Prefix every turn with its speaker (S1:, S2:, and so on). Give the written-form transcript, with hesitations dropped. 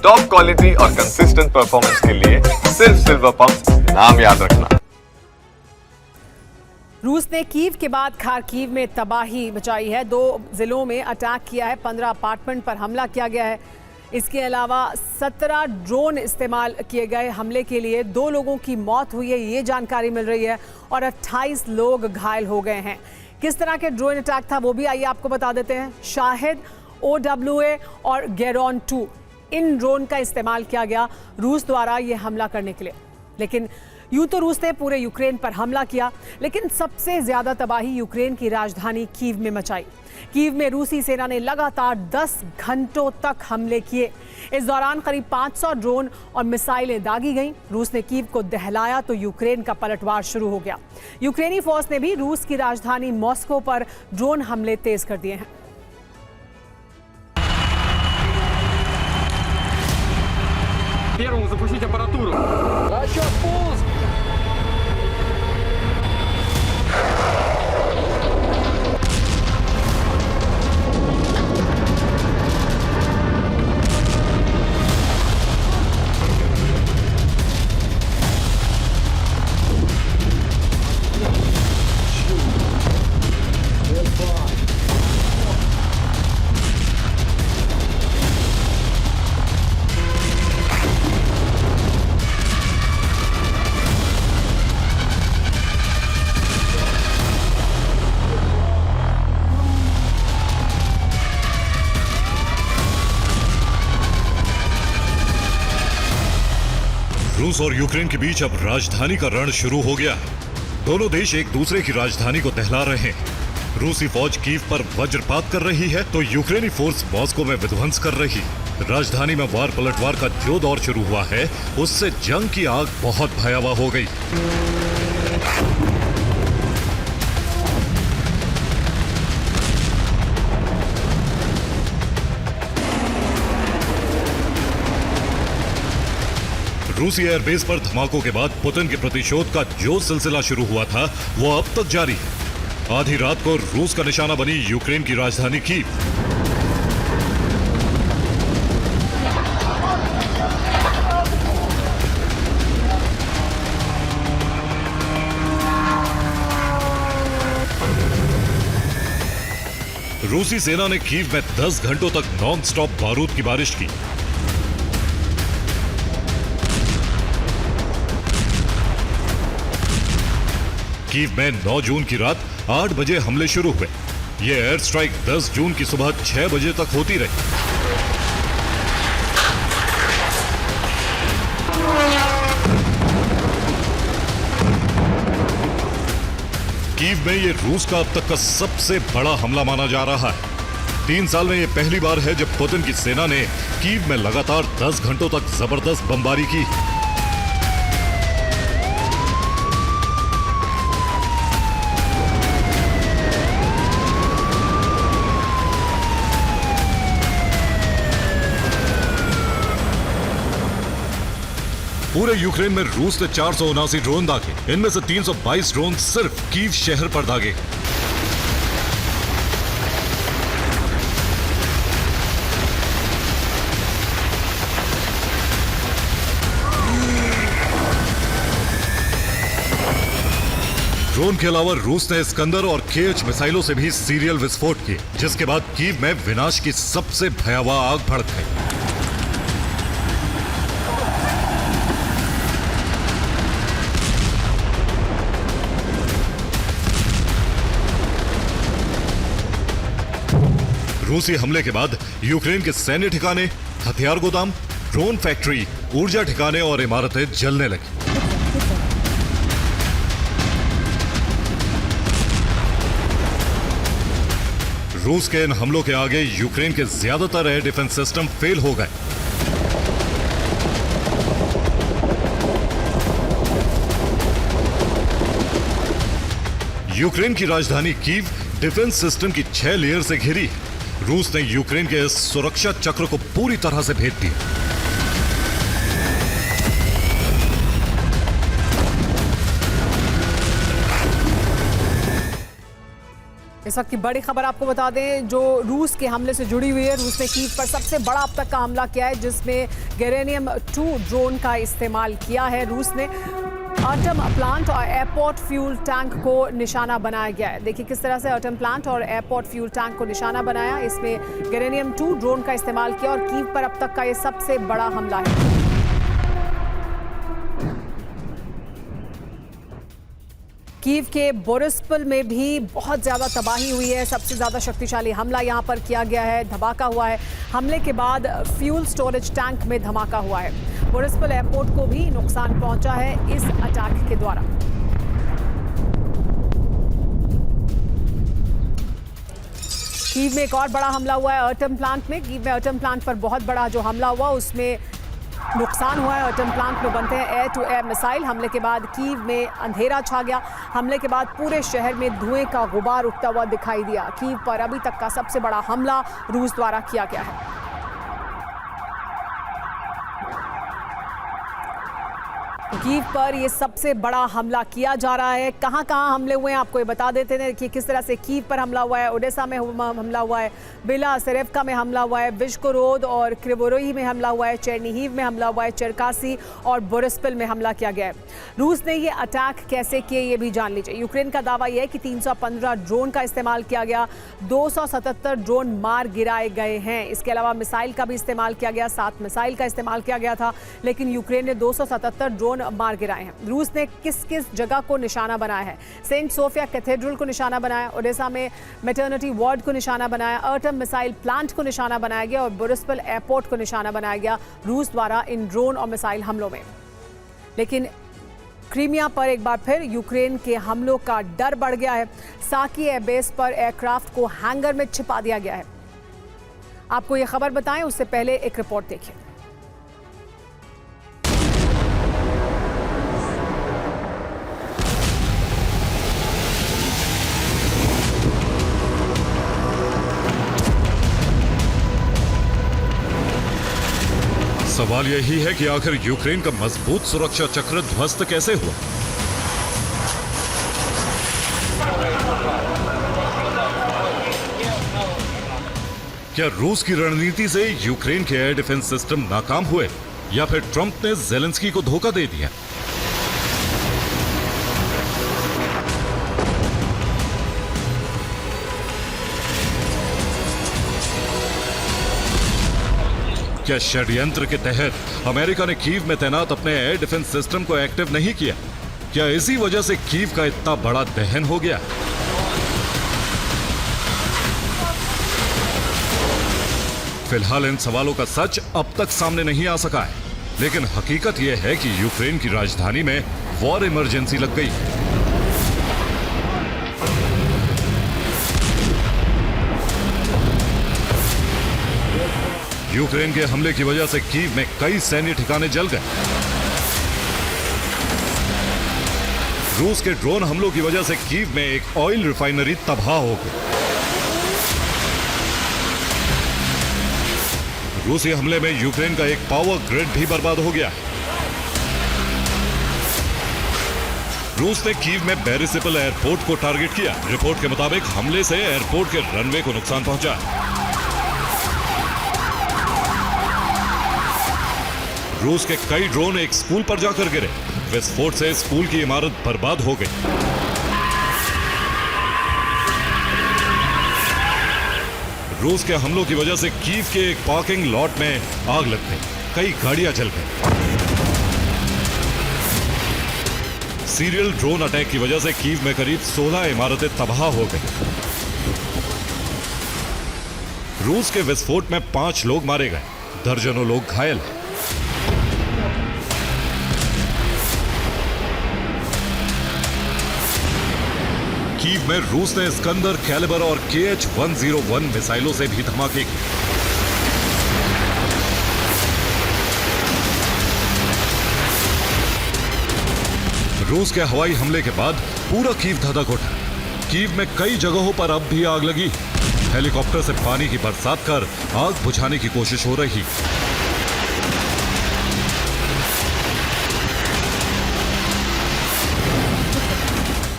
S1: Top quality और consistent performance के लिए सिर्फ सिल्वर पंप नाम याद रखना।
S2: रूस ने कीव के बाद खार्किव में तबाही मचाई है। 2 जिलों में अटैक किया है, 15 अपार्टमेंट पर हमला किया गया है। इसके अलावा 17 ड्रोन इस्तेमाल किए गए हमले के लिए। 2 लोगों की मौत हुई है, ये जानकारी मिल रही है, और 28 लोग घायल हो गए हैं। किस तरह के ड्रोन अटैक था वो भी आइए आपको बता देते हैं। शाहिद, OWA और गेरॉन 2 इन ड्रोन का इस्तेमाल किया गया रूस द्वारा ये हमला करने के लिए। लेकिन यूं तो रूस ने पूरे यूक्रेन पर हमला किया, लेकिन सबसे ज्यादा तबाही यूक्रेन की राजधानी कीव में मचाई। कीव में रूसी सेना ने लगातार 10 घंटों तक हमले किए। इस दौरान करीब 500 ड्रोन और मिसाइलें दागी गईं। रूस ने कीव को दहलाया तो यूक्रेन का पलटवार शुरू हो गया। यूक्रेनी फौज ने भी रूस की राजधानी मॉस्को पर ड्रोन हमले तेज कर दिए हैं।
S3: Первому запустить аппаратуру. Расчет пуск.
S4: रूस और यूक्रेन के बीच अब राजधानी का रण शुरू हो गया है। दोनों देश एक दूसरे की राजधानी को दहला रहे हैं। रूसी फौज कीव पर वज्रपात कर रही है तो यूक्रेनी फोर्स मॉस्को में विध्वंस कर रही। राजधानी में वार पलटवार का जो दौर शुरू हुआ है उससे जंग की आग बहुत भयावह हो गई। रूसी एयरबेस पर धमाकों के बाद पुतिन के प्रतिशोध का जो सिलसिला शुरू हुआ था वो अब तक जारी है। आधी रात को रूस का निशाना बनी यूक्रेन की राजधानी कीव। रूसी सेना ने कीव में 10 घंटों तक नॉन स्टॉप बारूद की बारिश की। कीव में 9 जून की रात 8 बजे हमले शुरू हुए। ये एयर स्ट्राइक 10 जून की सुबह 6 बजे तक होती रही। कीव में ये रूस का अब तक का सबसे बड़ा हमला माना जा रहा है। 3 साल में ये पहली बार है जब पुतिन की सेना ने कीव में लगातार 10 घंटों तक जबरदस्त बमबारी की। पूरे यूक्रेन में रूस ने 479 ड्रोन दागे। इनमें से 322 ड्रोन सिर्फ कीव शहर पर दागे। ड्रोन के अलावा रूस ने स्कंदर और KH मिसाइलों से भी सीरियल विस्फोट किए, जिसके बाद कीव में विनाश की सबसे भयावह आग भड़क गई। रूसी हमले के बाद यूक्रेन के सैन्य ठिकाने, हथियार गोदाम, ड्रोन फैक्ट्री, ऊर्जा ठिकाने और इमारतें जलने लगी। रूस के इन हमलों के आगे यूक्रेन के ज्यादातर एयर डिफेंस सिस्टम फेल हो गए। यूक्रेन की राजधानी कीव डिफेंस सिस्टम की 6 लेयर से घिरी। रूस ने यूक्रेन के इस सुरक्षा चक्र को पूरी तरह से भेद दिया।
S2: इस वक्त की बड़ी खबर आपको बता दें जो रूस के हमले से जुड़ी हुई है। रूस ने कीव पर सबसे बड़ा अब तक का हमला किया है जिसमें गेरेनियम 2 ड्रोन का इस्तेमाल किया है। रूस ने एटम प्लांट और एयरपोर्ट फ्यूल टैंक को निशाना बनाया गया है। देखिए किस तरह से एटम प्लांट और एयरपोर्ट फ्यूल टैंक को निशाना बनाया। इसमें गेरेनियम 2 ड्रोन का इस्तेमाल किया और कीव पर अब तक का ये सबसे बड़ा हमला है। कीव के बोरिस्पल में भी बहुत ज़्यादा तबाही हुई है। सबसे ज़्यादा शक्तिशाली हमला यहाँ पर किया गया है। धमाका हुआ है। हमले के बाद फ्यूल स्टोरेज टैंक में धमाका हुआ है। बोरिस्पल एयरपोर्ट को भी नुकसान पहुंचा है इस अटैक के द्वारा। कीव में एक और बड़ा हमला हुआ है एटम प्लांट में। कीव में एटम प्लांट पर बहुत बड़ा जो हमला हुआ उसमें नुकसान हुआ है। एटम प्लांट में बनते हैं एयर टू एयर मिसाइल। हमले के बाद कीव में अंधेरा छा गया। हमले के बाद पूरे शहर में धुएं का गुबार उठता हुआ दिखाई दिया। कीव पर अभी तक का सबसे बड़ा हमला रूस द्वारा किया गया है। कीव पर ये सबसे बड़ा हमला किया जा रहा है। कहां कहां हमले हुए हैं आपको ये बता देते हैं। देखिए किस तरह से कीव पर हमला हुआ है, ओडेसा में हमला हुआ है, बेला सेरेवका में हमला हुआ है, विश्कोरोद और क्रिवोरोही में हमला हुआ है, चेरनीहिव में हमला हुआ है, चेरकासी और बोरिस्पल में हमला किया गया है। रूस ने ये अटैक कैसे किए ये भी जान लीजिए। यूक्रेन का दावा यह है कि 315 ड्रोन का इस्तेमाल किया गया। 277 ड्रोन मार गिराए गए हैं। इसके अलावा मिसाइल का भी इस्तेमाल किया गया। 7 मिसाइल का इस्तेमाल किया गया था लेकिन यूक्रेन ने 277 ड्रोन मार गिराए हैं। रूस ने किस किस जगह को निशाना बनाया है। सेंट सोफिया कैथेड्रल को निशाना बनाया, ओडेसा में मैटरनिटी वार्ड को निशाना बनाया, एटम मिसाइल प्लांट को निशाना बनाया गया और बोरिस्पल एयरपोर्ट को निशाना बनाया गया रूस द्वारा इन ड्रोन और मिसाइल हमलों में। लेकिन क्रीमिया पर एक बार फिर यूक्रेन के हमलों का डर बढ़ गया है। साकी एयरबेस पर एयरक्राफ्ट को हैंगर में छिपा दिया गया है। आपको यह खबर बताएं उससे पहले एक रिपोर्ट देखिए।
S4: सवाल यही है कि आखिर यूक्रेन का मजबूत सुरक्षा चक्र ध्वस्त कैसे हुआ। क्या रूस की रणनीति से यूक्रेन के एयर डिफेंस सिस्टम नाकाम हुए या फिर ट्रंप ने ज़ेलेंस्की को धोखा दे दिया। क्या षड्यंत्र के तहत अमेरिका ने कीव में तैनात अपने एयर डिफेंस सिस्टम को एक्टिव नहीं किया? क्या इसी वजह से कीव का इतना बड़ा दहन हो गया? फिलहाल इन सवालों का सच अब तक सामने नहीं आ सका है, लेकिन हकीकत यह है कि यूक्रेन की राजधानी में वॉर इमरजेंसी लग गई है। यूक्रेन के हमले की वजह से कीव में कई सैन्य ठिकाने जल गए। रूस के ड्रोन हमलों की वजह से कीव में एक ऑयल रिफाइनरी तबाह हो गई। रूसी हमले में यूक्रेन का एक पावर ग्रिड भी बर्बाद हो गया। रूस ने कीव में बेरिसिपल एयरपोर्ट को टारगेट किया। रिपोर्ट के मुताबिक हमले से एयरपोर्ट के रनवे को नुकसान पहुंचा। रूस के कई ड्रोन एक स्कूल पर जाकर गिरे। विस्फोट से स्कूल की इमारत बर्बाद हो गई। रूस के हमलों की वजह से कीव के एक पार्किंग लॉट में आग लग गई। कई गाड़ियां जल गई। सीरियल ड्रोन अटैक की वजह से कीव में करीब 16 इमारतें तबाह हो गई। रूस के विस्फोट में 5 लोग मारे गए, दर्जनों लोग घायल हैं। कीव में रूस ने स्कंदर, कैलिबर और KH-101 मिसाइलों से भी धमाके किए। रूस के हवाई हमले के बाद पूरा कीव धधक उठा। कीव में कई जगहों पर अब भी आग लगी। हेलीकॉप्टर से पानी की बरसात कर आग बुझाने की कोशिश हो रही।